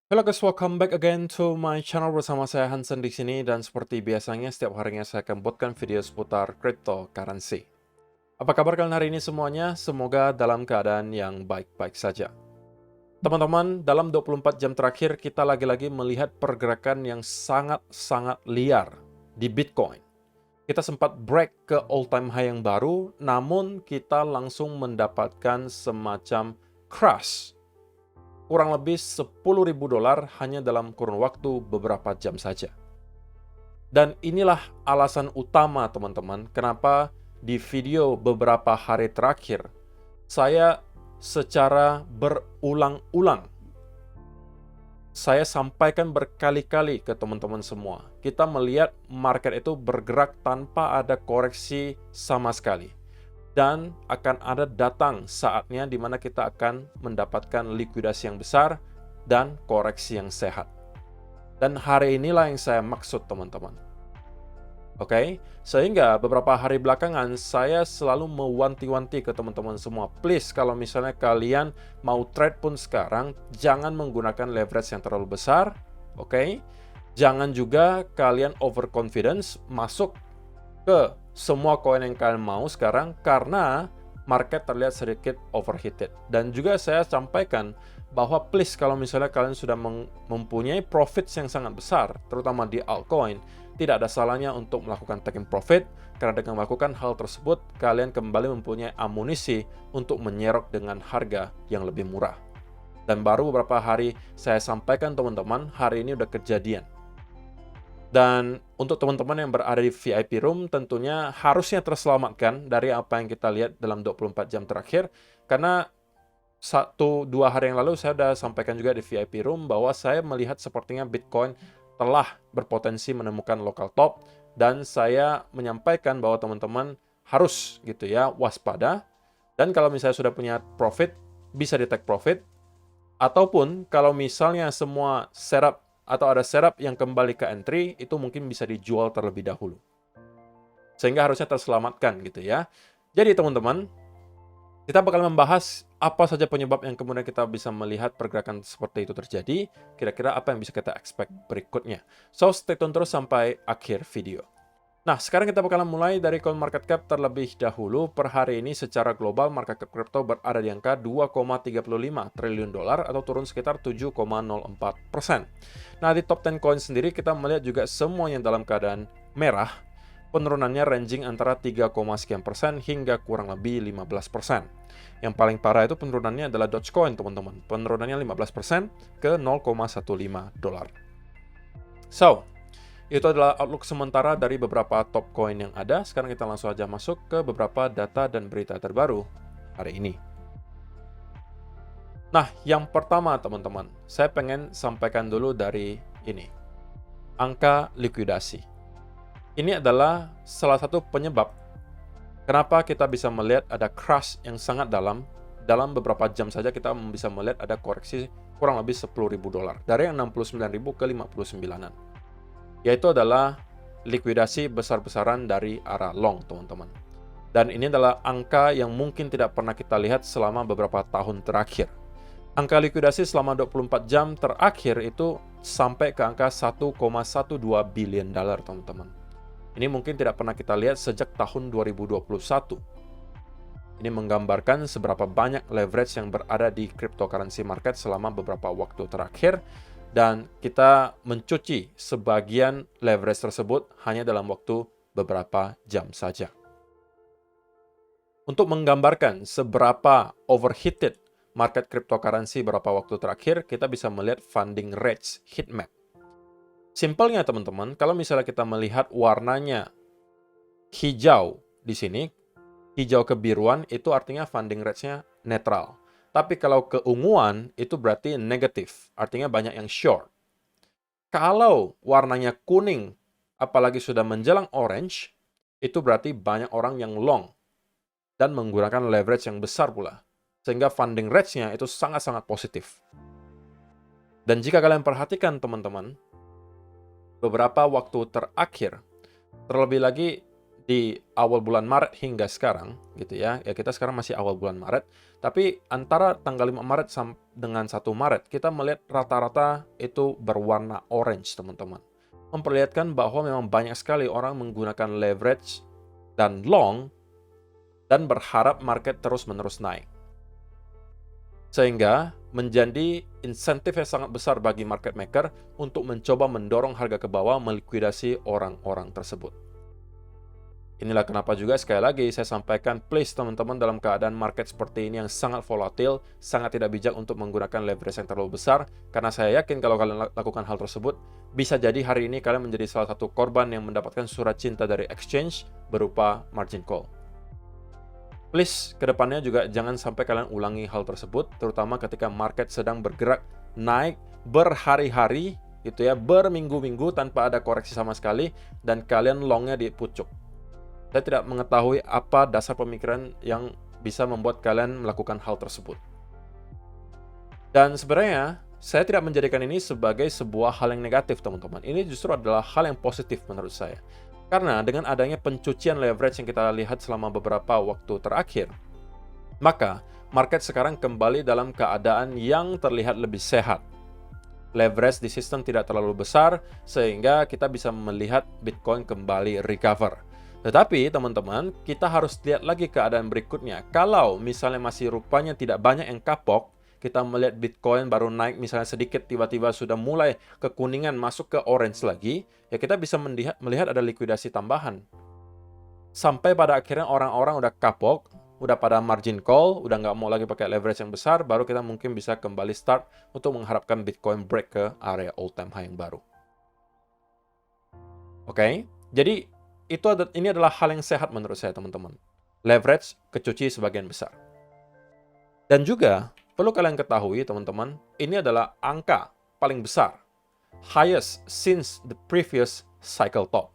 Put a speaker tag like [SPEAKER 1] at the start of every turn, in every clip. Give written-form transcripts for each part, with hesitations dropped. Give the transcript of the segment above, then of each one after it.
[SPEAKER 1] Hello guys, welcome back again to my channel bersama saya Hansen di sini dan seperti biasanya setiap harinya saya akan buatkan video seputar cryptocurrency. Apa kabar kalian hari ini semuanya? Semoga dalam keadaan yang baik-baik saja. Teman-teman, dalam 24 jam terakhir kita lagi-lagi melihat pergerakan yang sangat-sangat liar di Bitcoin. Kita sempat break ke all-time high yang baru, namun kita langsung mendapatkan semacam crash kurang lebih $10.000 hanya dalam kurun waktu beberapa jam saja. Dan inilah alasan utama teman-teman, kenapa di video beberapa hari terakhir, saya secara berulang-ulang, saya sampaikan berkali-kali ke teman-teman semua. Kita melihat market itu bergerak tanpa ada koreksi sama sekali. Dan akan ada datang saatnya di mana kita akan mendapatkan likuidasi yang besar dan koreksi yang sehat. Dan hari inilah yang saya maksud teman-teman. Oke, sehingga beberapa hari belakangan saya selalu mewanti-wanti ke teman-teman semua. Please, kalau misalnya kalian mau trade pun sekarang, jangan menggunakan leverage yang terlalu besar. Oke, jangan juga kalian overconfidence masuk ke semua koin yang kalian mau sekarang karena market terlihat sedikit overheated. Dan juga saya sampaikan bahwa please kalau misalnya kalian sudah mempunyai profits yang sangat besar, terutama di altcoin, tidak ada salahnya untuk melakukan taking profit, karena dengan melakukan hal tersebut, kalian kembali mempunyai amunisi untuk menyerok dengan harga yang lebih murah. Dan baru beberapa hari saya sampaikan teman-teman, hari ini udah kejadian. Dan untuk teman-teman yang berada di VIP room tentunya harusnya terselamatkan dari apa yang kita lihat dalam 24 jam terakhir. Karena 1-2 hari yang lalu saya sudah sampaikan juga di VIP room bahwa saya melihat sepertinya Bitcoin telah berpotensi menemukan local top. Dan saya menyampaikan bahwa teman-teman harus gitu ya waspada. Dan kalau misalnya sudah punya profit, bisa di take profit. Ataupun kalau misalnya semua setup atau ada setup yang kembali ke entry, itu mungkin bisa dijual terlebih dahulu. Sehingga harusnya terselamatkan gitu ya. Jadi teman-teman, kita bakal membahas apa saja penyebab yang kemudian kita bisa melihat pergerakan seperti itu terjadi, kira-kira apa yang bisa kita expect berikutnya. So, stay tune terus sampai akhir video. Nah, sekarang kita bakalan mulai dari CoinMarketCap terlebih dahulu. Per hari ini secara global market cap crypto berada di angka 2,35 triliun dolar atau turun sekitar 7,04%. Nah, di top 10 coin sendiri kita melihat juga semuanya dalam keadaan merah. Penurunannya ranging antara 3, sekian persen hingga kurang lebih 15%. Yang paling parah itu penurunannya adalah Dogecoin, teman-teman. Penurunannya 15% ke 0,15 dolar. So, itu adalah outlook sementara dari beberapa top coin yang ada. Sekarang kita langsung aja masuk ke beberapa data dan berita terbaru hari ini. Nah, yang pertama teman-teman, saya pengen sampaikan dulu dari ini. Angka likuidasi. Ini adalah salah satu penyebab kenapa kita bisa melihat ada crash yang sangat dalam. Dalam beberapa jam saja kita bisa melihat ada koreksi kurang lebih $10.000. Dari yang 69.000 ke 59-an. Yaitu adalah likuidasi besar-besaran dari arah long, teman-teman. Dan ini adalah angka yang mungkin tidak pernah kita lihat selama beberapa tahun terakhir. Angka likuidasi selama 24 jam terakhir itu sampai ke angka 1,12 billion dolar, teman-teman. Ini mungkin tidak pernah kita lihat sejak tahun 2021. Ini menggambarkan seberapa banyak leverage yang berada di cryptocurrency market selama beberapa waktu terakhir. Dan kita mencuci sebagian leverage tersebut hanya dalam waktu beberapa jam saja. Untuk menggambarkan seberapa overheated market cryptocurrency beberapa waktu terakhir, kita bisa melihat funding rates heat map. Simpelnya teman-teman, kalau misalnya kita melihat warnanya hijau di sini, hijau kebiruan itu artinya funding rates-nya netral. Tapi kalau keunguan itu berarti negatif, artinya banyak yang short. Kalau warnanya kuning, apalagi sudah menjelang orange, itu berarti banyak orang yang long dan menggunakan leverage yang besar pula. Sehingga funding rates-nya itu sangat-sangat positif. Dan jika kalian perhatikan teman-teman, beberapa waktu terakhir, terlebih lagi di awal bulan Maret hingga sekarang, gitu ya. Ya kita sekarang masih awal bulan Maret, tapi antara tanggal 5 Maret dengan 1 Maret, kita melihat rata-rata itu berwarna orange, teman-teman. Memperlihatkan bahwa memang banyak sekali orang menggunakan leverage dan long dan berharap market terus-menerus naik. Sehingga menjadi insentif yang sangat besar bagi market maker untuk mencoba mendorong harga ke bawah melikuidasi orang-orang tersebut. Inilah kenapa juga sekali lagi saya sampaikan, please teman-teman, dalam keadaan market seperti ini yang sangat volatil, sangat tidak bijak untuk menggunakan leverage yang terlalu besar, karena saya yakin kalau kalian lakukan hal tersebut, bisa jadi hari ini kalian menjadi salah satu korban yang mendapatkan surat cinta dari exchange berupa margin call. Please, kedepannya juga jangan sampai kalian ulangi hal tersebut, terutama ketika market sedang bergerak naik berhari-hari, gitu ya, berminggu-minggu tanpa ada koreksi sama sekali, dan kalian longnya di pucuk. Saya tidak mengetahui apa dasar pemikiran yang bisa membuat kalian melakukan hal tersebut. Dan sebenarnya, saya tidak menjadikan ini sebagai sebuah hal yang negatif, teman-teman. Ini justru adalah hal yang positif menurut saya. Karena dengan adanya pencucian leverage yang kita lihat selama beberapa waktu terakhir, maka market sekarang kembali dalam keadaan yang terlihat lebih sehat. Leverage di sistem tidak terlalu besar, sehingga kita bisa melihat Bitcoin kembali recover. Tetapi teman-teman, kita harus lihat lagi keadaan berikutnya. Kalau misalnya masih rupanya tidak banyak yang kapok, kita melihat Bitcoin baru naik misalnya sedikit, tiba-tiba sudah mulai kekuningan masuk ke orange lagi, ya kita bisa melihat ada likuidasi tambahan. Sampai pada akhirnya orang-orang udah kapok, udah pada margin call, udah nggak mau lagi pakai leverage yang besar, baru kita mungkin bisa kembali start untuk mengharapkan Bitcoin break ke area all time high yang baru. Oke, jadi ini adalah hal yang sehat menurut saya, teman-teman. Leverage kecuci sebagian besar. Dan juga, perlu kalian ketahui, teman-teman, ini adalah angka paling besar. Highest since the previous cycle top.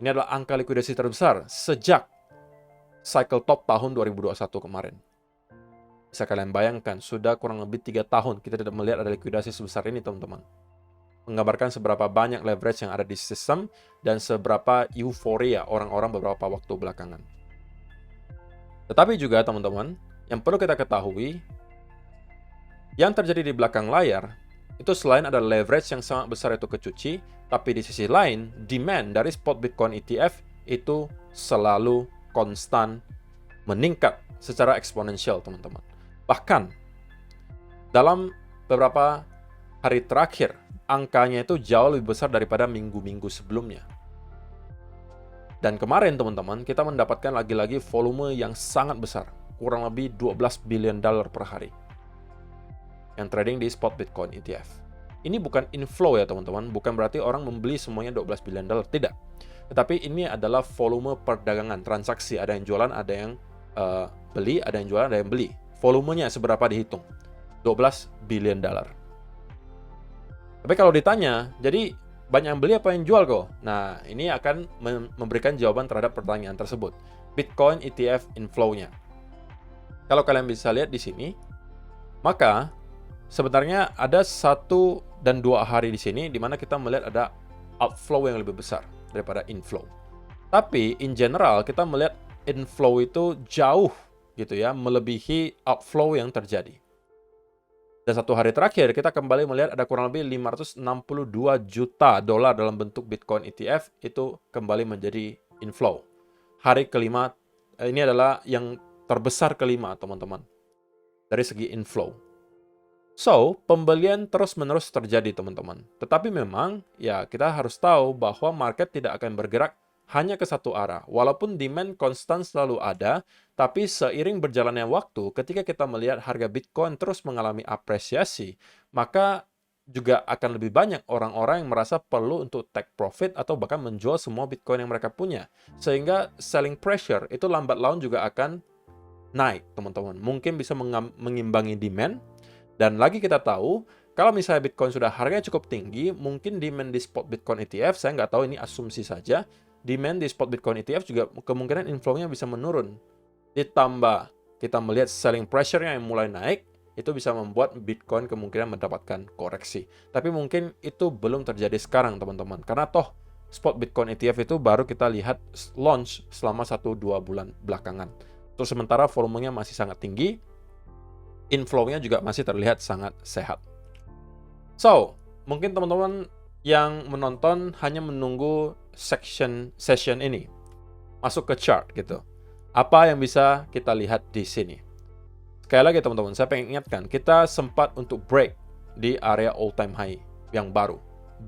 [SPEAKER 1] Ini adalah angka likuidasi terbesar sejak cycle top tahun 2021 kemarin. Bisa kalian bayangkan, sudah kurang lebih 3 tahun kita tidak melihat ada likuidasi sebesar ini, teman-teman. Menggambarkan seberapa banyak leverage yang ada di sistem dan seberapa euforia orang-orang beberapa waktu belakangan. Tetapi juga teman-teman, yang perlu kita ketahui, yang terjadi di belakang layar, itu selain ada leverage yang sangat besar itu kecuci, tapi di sisi lain, demand dari spot Bitcoin ETF itu selalu konstan meningkat secara eksponensial, teman-teman. Bahkan, dalam beberapa hari terakhir, angkanya itu jauh lebih besar daripada minggu-minggu sebelumnya. Dan kemarin teman-teman, kita mendapatkan lagi-lagi volume yang sangat besar, kurang lebih $12 billion per hari yang trading di spot Bitcoin ETF. Ini bukan inflow ya teman-teman, bukan berarti orang membeli semuanya $12 billion, tidak. Tetapi ini adalah volume perdagangan, transaksi, ada yang jualan, ada yang beli, ada yang jualan, ada yang beli. Volumenya seberapa dihitung? $12 billion. Tapi kalau ditanya, jadi banyak yang beli apa yang jual kok? Nah, ini akan memberikan jawaban terhadap pertanyaan tersebut. Bitcoin ETF inflow-nya. Kalau kalian bisa lihat di sini, maka sebenarnya ada 1 dan 2 hari di sini di mana kita melihat ada outflow yang lebih besar daripada inflow. Tapi in general kita melihat inflow itu jauh gitu ya, melebihi outflow yang terjadi. Dan 1 hari terakhir, kita kembali melihat ada kurang lebih $562 juta dalam bentuk Bitcoin ETF itu kembali menjadi inflow. Hari kelima, ini adalah yang terbesar kelima, teman-teman, dari segi inflow. So, pembelian terus-menerus terjadi, teman-teman. Tetapi memang, ya kita harus tahu bahwa market tidak akan bergerak hanya ke satu arah. Walaupun demand konstan selalu ada, tapi seiring berjalannya waktu, ketika kita melihat harga Bitcoin terus mengalami apresiasi, maka juga akan lebih banyak orang-orang yang merasa perlu untuk take profit atau bahkan menjual semua Bitcoin yang mereka punya. Sehingga selling pressure itu lambat laun juga akan naik, teman-teman. Mungkin bisa mengimbangi demand. Dan lagi kita tahu, kalau misalnya Bitcoin sudah harganya cukup tinggi, mungkin demand di spot Bitcoin ETF, saya nggak tahu, ini asumsi saja, demand di spot Bitcoin ETF juga kemungkinan inflow-nya bisa menurun. Ditambah kita melihat selling pressure-nya yang mulai naik, itu bisa membuat Bitcoin kemungkinan mendapatkan koreksi. Tapi mungkin itu belum terjadi sekarang, teman-teman. Karena toh spot Bitcoin ETF itu baru kita lihat launch selama 1-2 bulan belakangan. Terus sementara volumenya masih sangat tinggi, inflow-nya juga masih terlihat sangat sehat. So, mungkin teman-teman yang menonton hanya menunggu session ini, masuk ke chart gitu. Apa yang bisa kita lihat di sini? Sekali lagi teman-teman, saya pengen ingatkan, kita sempat untuk break di area all time high yang baru.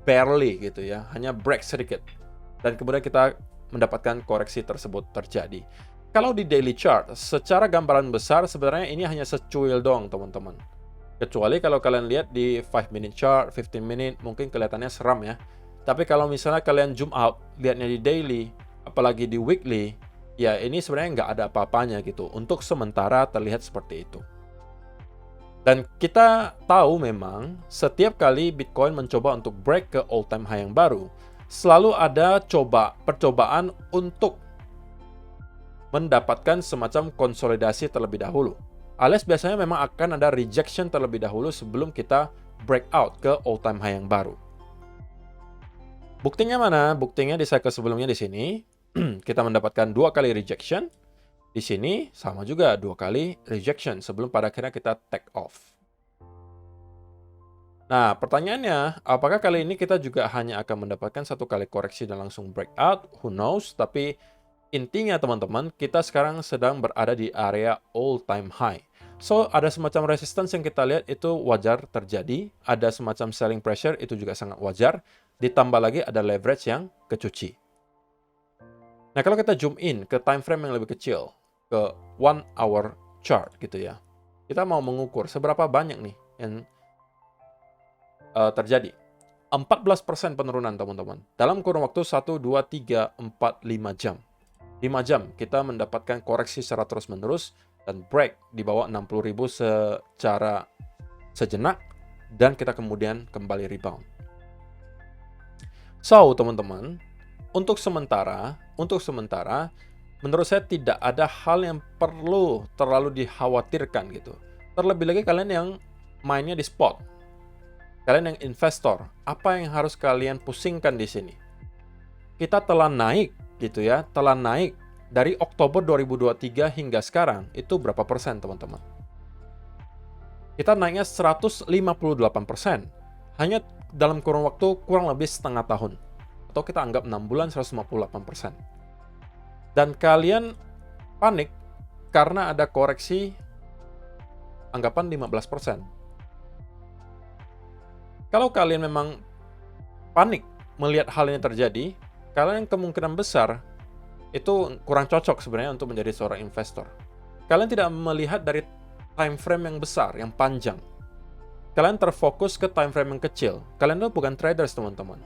[SPEAKER 1] Barely gitu ya, hanya break sedikit. Dan kemudian kita mendapatkan koreksi tersebut terjadi. Kalau di daily chart, secara gambaran besar sebenarnya ini hanya secuil dong teman-teman. Kecuali kalau kalian lihat di 5 minute chart, 15 minute, mungkin kelihatannya seram ya. Tapi kalau misalnya kalian zoom out, lihatnya di daily, apalagi di weekly, ya ini sebenarnya nggak ada apa-apanya gitu. Untuk sementara terlihat seperti itu. Dan kita tahu memang setiap kali Bitcoin mencoba untuk break ke all time high yang baru, selalu ada percobaan untuk mendapatkan semacam konsolidasi terlebih dahulu. Alias biasanya memang akan ada rejection terlebih dahulu sebelum kita breakout ke all time high yang baru. Buktinya mana? Buktinya di cycle sebelumnya di sini kita mendapatkan 2 kali rejection. Di sini sama juga 2 kali rejection sebelum pada akhirnya kita take off. Nah, pertanyaannya, apakah kali ini kita juga hanya akan mendapatkan 1 kali koreksi dan langsung breakout? Who knows? Tapi intinya teman-teman, kita sekarang sedang berada di area all time high. So, ada semacam resistance yang kita lihat itu wajar terjadi. Ada semacam selling pressure, itu juga sangat wajar. Ditambah lagi ada leverage yang kecuci. Nah, kalau kita zoom in ke time frame yang lebih kecil, ke 1 hour chart gitu ya. Kita mau mengukur seberapa banyak nih yang terjadi. 14% penurunan teman-teman. Dalam kurun waktu 1, 2, 3, 4, 5 jam. 5 jam kita mendapatkan koreksi secara terus-menerus dan break di bawah 60.000 secara sejenak dan kita kemudian kembali rebound. So, teman-teman, untuk sementara, menurut saya tidak ada hal yang perlu terlalu dikhawatirkan gitu. Terlebih lagi kalian yang mainnya di spot. Kalian yang investor, apa yang harus kalian pusingkan di sini? Kita telah naik gitu ya, telah naik dari Oktober 2023 hingga sekarang, itu berapa persen teman-teman? Kita naiknya 158%, hanya dalam kurun waktu kurang lebih setengah tahun. Atau kita anggap 6 bulan 158%. Dan kalian panik karena ada koreksi anggapan 15%. Kalau kalian memang panik melihat hal ini terjadi, kalian kemungkinan besar itu kurang cocok sebenarnya untuk menjadi seorang investor. Kalian tidak melihat dari time frame yang besar, yang panjang. Kalian terfokus ke time frame yang kecil. Kalian itu bukan traders, teman-teman.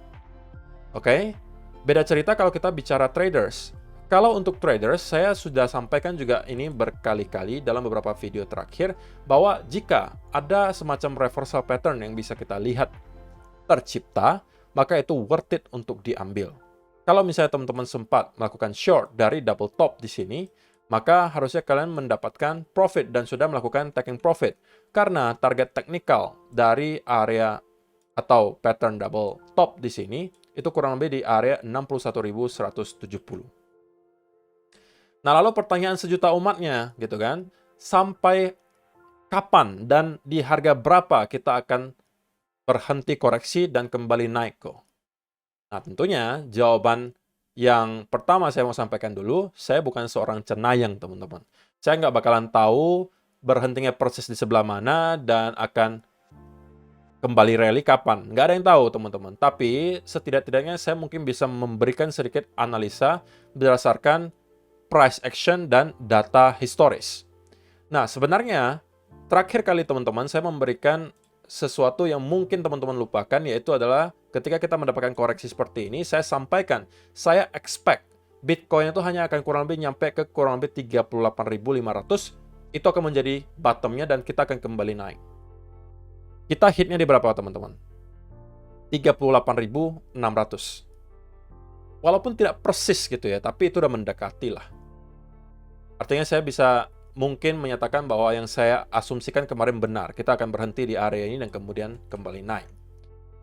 [SPEAKER 1] Oke? Beda cerita kalau kita bicara traders. Kalau untuk traders, saya sudah sampaikan juga ini berkali-kali dalam beberapa video terakhir, bahwa jika ada semacam reversal pattern yang bisa kita lihat tercipta, maka itu worth it untuk diambil. Kalau misalnya teman-teman sempat melakukan short dari double top di sini, maka harusnya kalian mendapatkan profit dan sudah melakukan taking profit. Karena target teknikal dari area atau pattern double top di sini, itu kurang lebih di area 61.170. Nah, lalu pertanyaan sejuta umatnya, gitu kan, sampai kapan dan di harga berapa kita akan berhenti koreksi dan kembali naik kok? Nah, tentunya jawaban yang pertama saya mau sampaikan dulu, saya bukan seorang cenayang, teman-teman. Saya nggak bakalan tahu berhentinya proses di sebelah mana dan akan kembali rally kapan. Nggak ada yang tahu, teman-teman. Tapi setidak-tidaknya saya mungkin bisa memberikan sedikit analisa berdasarkan price action dan data historis. Nah, sebenarnya terakhir kali teman-teman saya memberikan sesuatu yang mungkin teman-teman lupakan, yaitu adalah ketika kita mendapatkan koreksi seperti ini, saya sampaikan, saya expect Bitcoin itu hanya akan kurang lebih nyampe ke kurang lebih 38.500, itu akan menjadi bottomnya dan kita akan kembali naik. Kita hitnya di berapa teman-teman? 38.600. Walaupun tidak persis gitu ya, tapi itu udah mendekati lah. Artinya saya bisa mungkin menyatakan bahwa yang saya asumsikan kemarin benar. Kita akan berhenti di area ini dan kemudian kembali naik.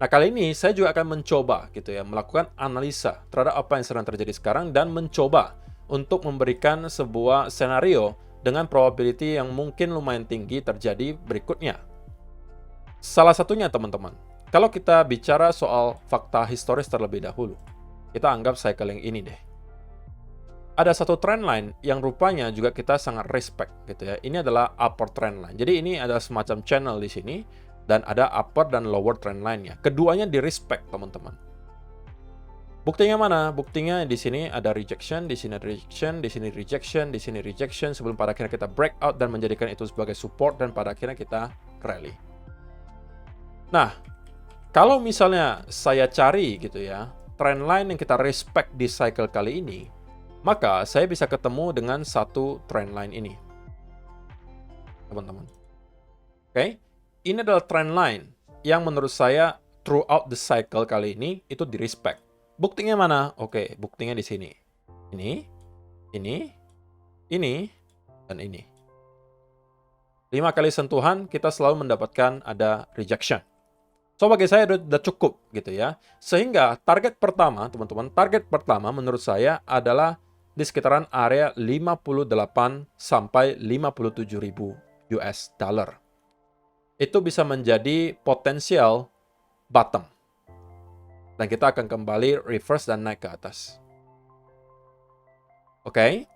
[SPEAKER 1] Nah, kali ini saya juga akan mencoba gitu ya, melakukan analisa terhadap apa yang sedang terjadi sekarang dan mencoba untuk memberikan sebuah senario dengan probability yang mungkin lumayan tinggi terjadi berikutnya. Salah satunya teman-teman, kalau kita bicara soal fakta historis terlebih dahulu, kita anggap cycle yang ini deh. Ada satu trend line yang rupanya juga kita sangat respect gitu ya. Ini adalah upper trend line. Jadi ini adalah semacam channel di sini dan ada upper dan lower trend line-nya. Keduanya di respect, teman-teman. Buktinya mana? Buktinya di sini ada rejection, di sini ada rejection, di sini rejection, di sini rejection sebelum pada akhirnya kita breakout dan menjadikan itu sebagai support dan pada akhirnya kita rally. Nah, kalau misalnya saya cari gitu ya, trend line yang kita respect di cycle kali ini, maka saya bisa ketemu dengan satu trend line ini. Teman-teman. Oke, ini adalah trend line yang menurut saya throughout the cycle kali ini itu di respect. Buktinya mana? Oke, buktinya di sini. Ini, ini, dan ini. 5 kali sentuhan kita selalu mendapatkan ada rejection. So, bagi saya udah cukup gitu ya. Sehingga target pertama, teman-teman, target pertama menurut saya adalah di sekitaran area 58 sampai 57 ribu US dollar. Itu bisa menjadi potensial bottom. Dan kita akan kembali reverse dan naik ke atas. Oke?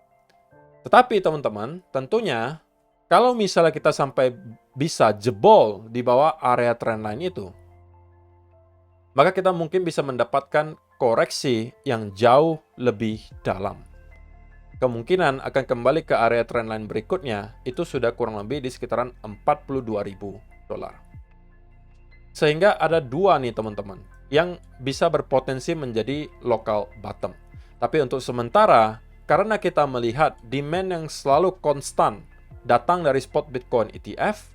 [SPEAKER 1] Tetapi teman-teman, tentunya kalau misalnya kita sampai bisa jebol di bawah area trendline itu, maka kita mungkin bisa mendapatkan koreksi yang jauh lebih dalam. Kemungkinan akan kembali ke area trendline berikutnya itu sudah kurang lebih di sekitaran 42.000 dolar. Sehingga ada dua nih teman-teman yang bisa berpotensi menjadi local bottom. Tapi untuk sementara, karena kita melihat demand yang selalu konstan datang dari spot Bitcoin ETF,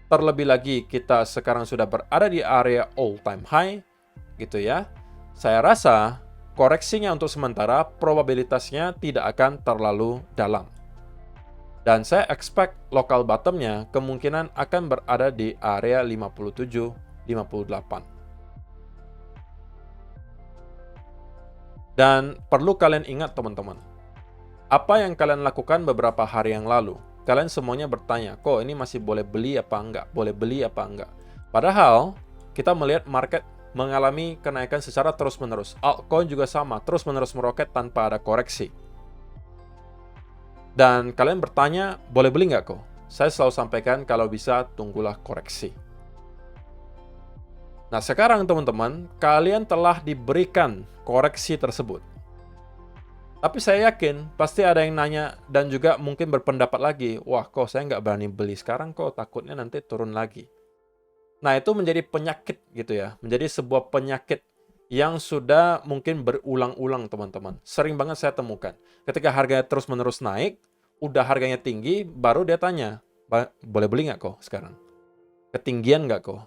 [SPEAKER 1] terlebih lagi kita sekarang sudah berada di area all time high, gitu ya. Saya rasa koreksinya untuk sementara probabilitasnya tidak akan terlalu dalam. Dan saya expect local bottom-nya kemungkinan akan berada di area 57-58. Dan perlu kalian ingat teman-teman, apa yang kalian lakukan beberapa hari yang lalu, kalian semuanya bertanya, kok ini masih boleh beli apa enggak? Boleh beli apa enggak? Padahal, kita melihat market mengalami kenaikan secara terus-menerus. Altcoin juga sama, terus-menerus meroket tanpa ada koreksi. Dan kalian bertanya, boleh beli nggak kok? Saya selalu sampaikan kalau bisa tunggulah koreksi. Nah sekarang teman-teman, kalian telah diberikan koreksi tersebut. Tapi saya yakin pasti ada yang nanya dan juga mungkin berpendapat lagi, wah kok saya nggak berani beli sekarang kok, takutnya nanti turun lagi. Nah itu menjadi penyakit gitu ya, menjadi sebuah penyakit yang sudah mungkin berulang-ulang teman-teman. Sering banget saya temukan. Ketika harganya terus-menerus naik, udah harganya tinggi, baru dia tanya, boleh beli nggak kok sekarang? Ketinggian nggak kok?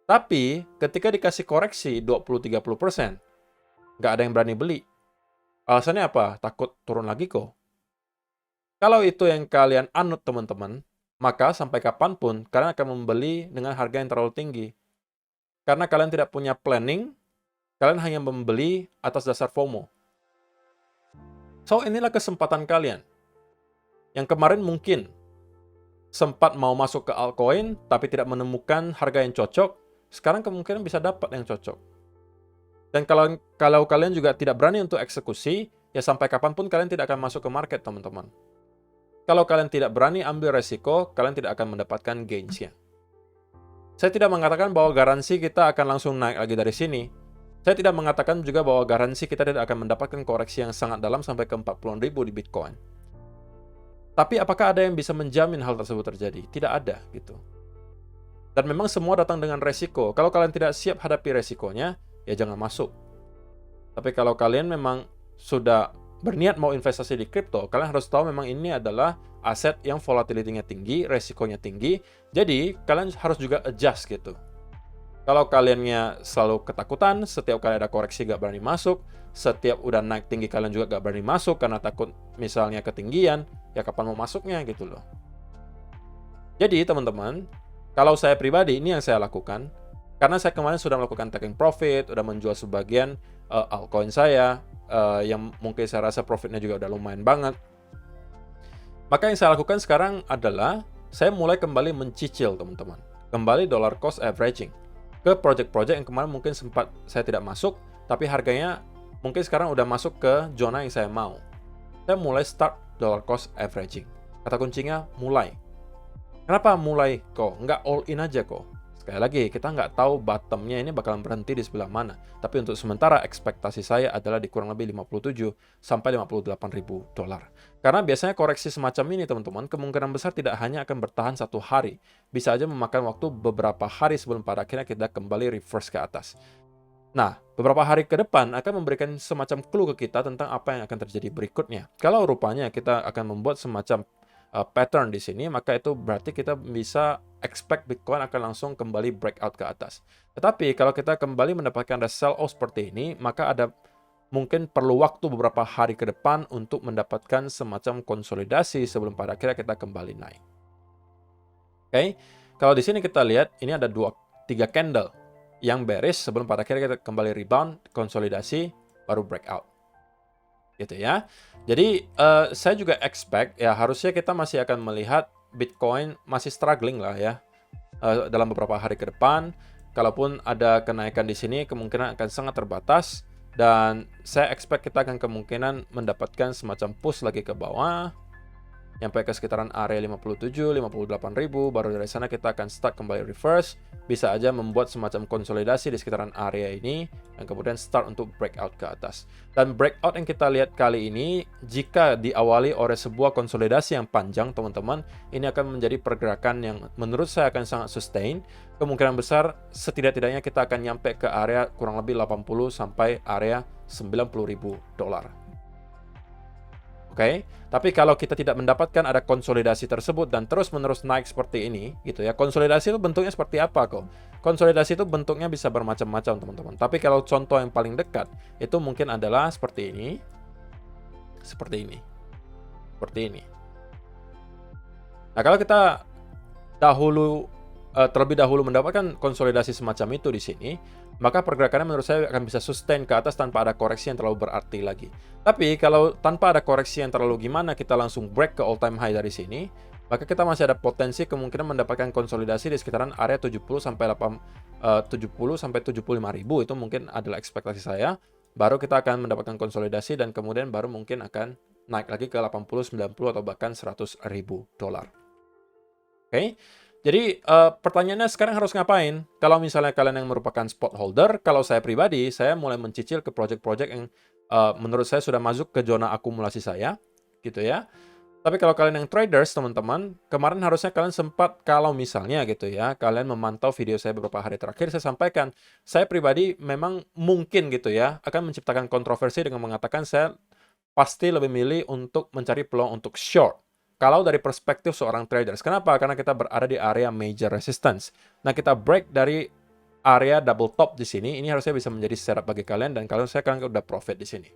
[SPEAKER 1] Tapi ketika dikasih koreksi 20-30%, nggak ada yang berani beli. Alasannya apa? Takut turun lagi kok. Kalau itu yang kalian anut teman-teman, maka sampai kapanpun kalian akan membeli dengan harga yang terlalu tinggi. Karena kalian tidak punya planning, kalian hanya membeli atas dasar FOMO. So, inilah kesempatan kalian. Yang kemarin mungkin sempat mau masuk ke altcoin, tapi tidak menemukan harga yang cocok, sekarang kemungkinan bisa dapat yang cocok. Dan kalau kalian juga tidak berani untuk eksekusi, ya sampai kapanpun kalian tidak akan masuk ke market, teman-teman. Kalau kalian tidak berani ambil resiko, kalian tidak akan mendapatkan gains-nya. Saya tidak mengatakan bahwa garansi kita akan langsung naik lagi dari sini. Saya tidak mengatakan juga bahwa garansi kita tidak akan mendapatkan koreksi yang sangat dalam sampai ke 40.000 di Bitcoin. Tapi apakah ada yang bisa menjamin hal tersebut terjadi? Tidak ada, gitu. Dan memang semua datang dengan resiko. Kalau kalian tidak siap hadapi resikonya, ya jangan masuk. Tapi kalau kalian memang sudah berniat mau investasi di kripto, kalian harus tahu memang ini adalah aset yang volatility-nya tinggi, resikonya tinggi. Jadi, kalian harus juga adjust gitu. Kalau kaliannya selalu ketakutan, setiap kali ada koreksi gak berani masuk, setiap udah naik tinggi kalian juga gak berani masuk karena takut misalnya ketinggian, ya kapan mau masuknya gitu loh. Jadi teman-teman, kalau saya pribadi ini yang saya lakukan, Karena saya kemarin sudah melakukan taking profit, udah menjual sebagian altcoin saya, yang mungkin saya rasa profitnya juga udah lumayan banget. Maka yang saya lakukan sekarang adalah, saya mulai kembali mencicil teman-teman. Kembali dollar cost averaging ke project-project yang kemarin mungkin sempat saya tidak masuk, tapi harganya mungkin sekarang udah masuk ke zona yang saya mau. Saya mulai start dollar cost averaging. Kata kuncinya mulai. Kenapa mulai kok? Nggak all in aja kok. Sekali lagi, kita nggak tahu bottomnya ini bakalan berhenti di sebelah mana. Tapi untuk sementara, ekspektasi saya adalah di kurang lebih 57 sampai 58 ribu dolar. Karena biasanya koreksi semacam ini, teman-teman, kemungkinan besar tidak hanya akan bertahan 1 hari. Bisa aja memakan waktu beberapa hari sebelum pada akhirnya kita kembali reverse ke atas. Nah, beberapa hari ke depan akan memberikan semacam clue ke kita tentang apa yang akan terjadi berikutnya. Kalau rupanya kita akan membuat semacam pattern di sini, maka itu berarti kita bisa expect Bitcoin akan langsung kembali breakout ke atas. Tetapi kalau kita kembali mendapatkan ada sell off seperti ini, maka ada mungkin perlu waktu beberapa hari ke depan untuk mendapatkan semacam konsolidasi sebelum pada akhirnya kita kembali naik. Oke, kalau di sini kita lihat ini ada 3 candle yang bearish sebelum pada akhirnya kita kembali rebound, konsolidasi, baru breakout. Gitu ya. Jadi saya juga expect ya harusnya kita masih akan melihat Bitcoin masih struggling lah ya dalam beberapa hari ke depan. Kalaupun ada kenaikan di sini kemungkinan akan sangat terbatas dan saya expect kita akan kemungkinan mendapatkan semacam push lagi ke bawah sampai ke sekitaran area 57, 58 ribu, baru dari sana kita akan start kembali reverse, bisa aja membuat semacam konsolidasi di sekitaran area ini, dan kemudian start untuk breakout ke atas. Dan breakout yang kita lihat kali ini, jika diawali oleh sebuah konsolidasi yang panjang, teman-teman, ini akan menjadi pergerakan yang menurut saya akan sangat sustain, kemungkinan besar setidak-tidaknya kita akan nyampe ke area kurang lebih 80 sampai area 90 ribu dolar. Oke, tapi kalau kita tidak mendapatkan ada konsolidasi tersebut dan terus-menerus naik seperti ini, gitu ya. Konsolidasi itu bentuknya seperti apa kok? Konsolidasi itu bentuknya bisa bermacam-macam, teman-teman. Tapi kalau contoh yang paling dekat, itu mungkin adalah seperti ini, seperti ini, seperti ini. Nah, kalau kita terlebih dahulu mendapatkan konsolidasi semacam itu di sini, maka pergerakannya menurut saya akan bisa sustain ke atas tanpa ada koreksi yang terlalu berarti lagi. Tapi kalau tanpa ada koreksi yang terlalu gimana, kita langsung break ke all time high dari sini, maka kita masih ada potensi kemungkinan mendapatkan konsolidasi di sekitaran area 70 sampai 75 ribu, itu mungkin adalah ekspektasi saya. Baru kita akan mendapatkan konsolidasi dan kemudian baru mungkin akan naik lagi ke 80, 90 atau bahkan 100 ribu dolar. Oke. Jadi pertanyaannya sekarang harus ngapain? Kalau misalnya kalian yang merupakan spot holder, kalau saya pribadi, saya mulai mencicil ke project-project yang menurut saya sudah masuk ke zona akumulasi saya, gitu ya. Tapi kalau kalian yang traders, teman-teman, kemarin harusnya kalian sempat, kalau misalnya gitu ya, kalian memantau video saya beberapa hari terakhir, saya sampaikan, saya pribadi memang mungkin gitu ya, akan menciptakan kontroversi dengan mengatakan saya pasti lebih milih untuk mencari peluang untuk short. Kalau dari perspektif seorang traders, kenapa? Karena kita berada di area major resistance. Nah, kita break dari area double top di sini, ini harusnya bisa menjadi setup bagi kalian, dan kalau saya kan udah profit di sini.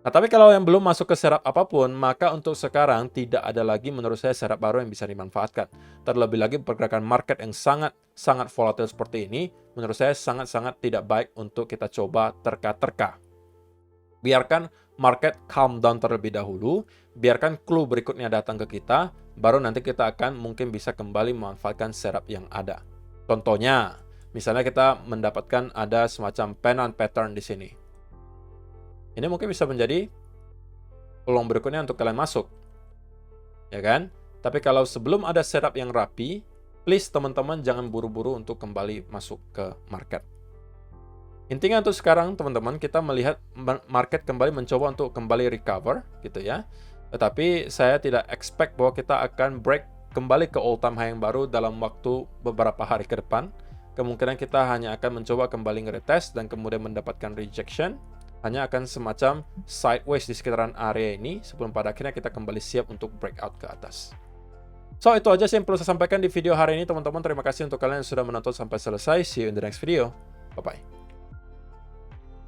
[SPEAKER 1] Nah, tapi kalau yang belum masuk ke setup apapun, maka untuk sekarang tidak ada lagi menurut saya setup baru yang bisa dimanfaatkan. Terlebih lagi pergerakan market yang sangat volatile seperti ini, menurut saya sangat-sangat tidak baik untuk kita coba terka-terka. Biarkan market calm down terlebih dahulu, biarkan clue berikutnya datang ke kita, baru nanti kita akan mungkin bisa kembali memanfaatkan setup yang ada. Contohnya, misalnya kita mendapatkan ada semacam pennant pattern di sini. Ini mungkin bisa menjadi peluang berikutnya untuk kalian masuk. Ya kan? Tapi kalau sebelum ada setup yang rapi, please teman-teman jangan buru-buru untuk kembali masuk ke market. Intinya untuk sekarang, teman-teman, kita melihat market kembali mencoba untuk kembali recover, gitu ya. Tetapi saya tidak expect bahwa kita akan break kembali ke all-time high yang baru dalam waktu beberapa hari ke depan. Kemungkinan kita hanya akan mencoba kembali nge-retest dan kemudian mendapatkan rejection. Hanya akan semacam sideways di sekitaran area ini sebelum pada akhirnya kita kembali siap untuk breakout ke atas. So, itu aja sih yang perlu saya sampaikan di video hari ini, teman-teman. Terima kasih untuk kalian yang sudah menonton sampai selesai. See you in the next video. Bye-bye.